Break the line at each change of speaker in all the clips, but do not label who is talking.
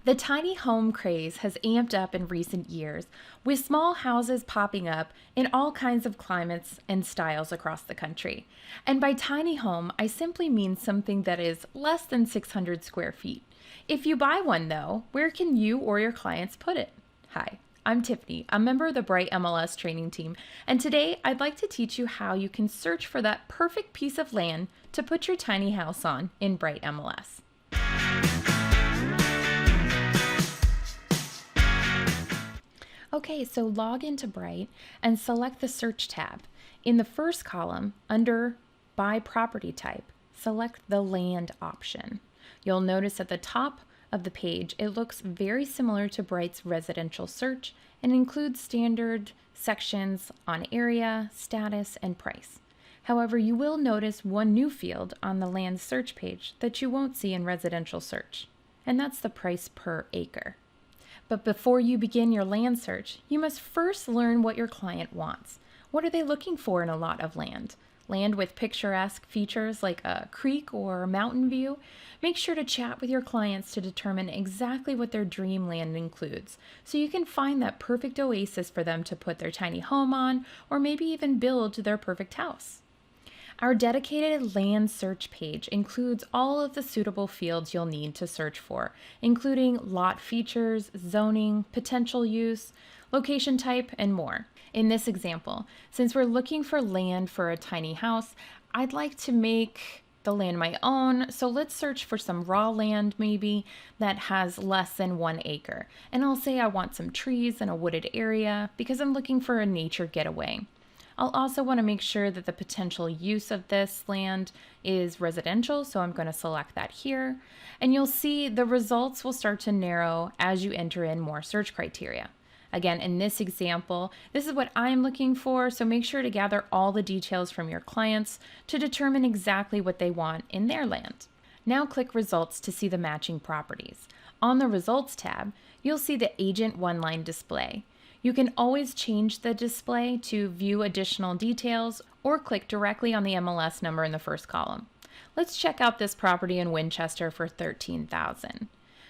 The tiny home craze has amped up in recent years, with small houses popping up in all kinds of climates and styles across the country. And by tiny home, I simply mean something that is less than 600 square feet. If you buy one, though, where can you or your clients put it? Hi, I'm Tiffany, a member of the Bright MLS Training Team, and today I'd like to teach you how you can search for that perfect piece of land to put your tiny house on in Bright MLS. Okay, so log into Bright and select the Search tab. In the first column, under By Property Type, select the Land option. You'll notice at the top of the page, it looks very similar to Bright's residential search and includes standard sections on area, status, and price. However, you will notice one new field on the land search page that you won't see in residential search, and that's the price per acre. But before you begin your land search, you must first learn what your client wants. What are they looking for in a lot of land? Land with picturesque features like a creek or mountain view? Make sure to chat with your clients to determine exactly what their dream land includes, so you can find that perfect oasis for them to put their tiny home on, or maybe even build their perfect house. Our dedicated land search page includes all of the suitable fields you'll need to search for, including lot features, zoning, potential use, location type, and more. In this example, since we're looking for land for a tiny house, I'd like to make the land my own, so let's search for some raw land maybe that has less than 1 acre. And I'll say I want some trees and a wooded area because I'm looking for a nature getaway. I'll also want to make sure that the potential use of this land is residential, so I'm going to select that here. And you'll see the results will start to narrow as you enter in more search criteria. Again, in this example, this is what I'm looking for, so make sure to gather all the details from your clients to determine exactly what they want in their land. Now click Results to see the matching properties. On the Results tab, you'll see the Agent one-line display. You can always change the display to view additional details or click directly on the MLS number in the first column. Let's check out this property in Winchester for $13,000.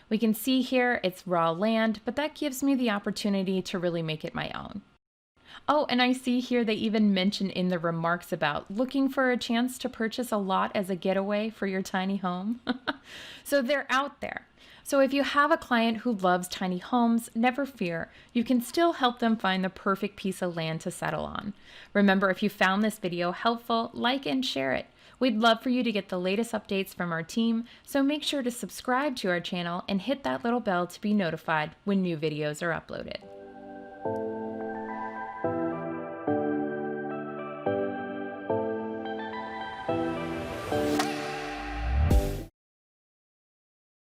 We can see here it's raw land, but that gives me the opportunity to really make it my own. Oh, and I see here they even mention in the remarks about looking for a chance to purchase a lot as a getaway for your tiny home. So they're out there. So if you have a client who loves tiny homes, never fear, you can still help them find the perfect piece of land to settle on. Remember, if you found this video helpful, like and share it. We'd love for you to get the latest updates from our team, so make sure to subscribe to our channel and hit that little bell to be notified when new videos are uploaded.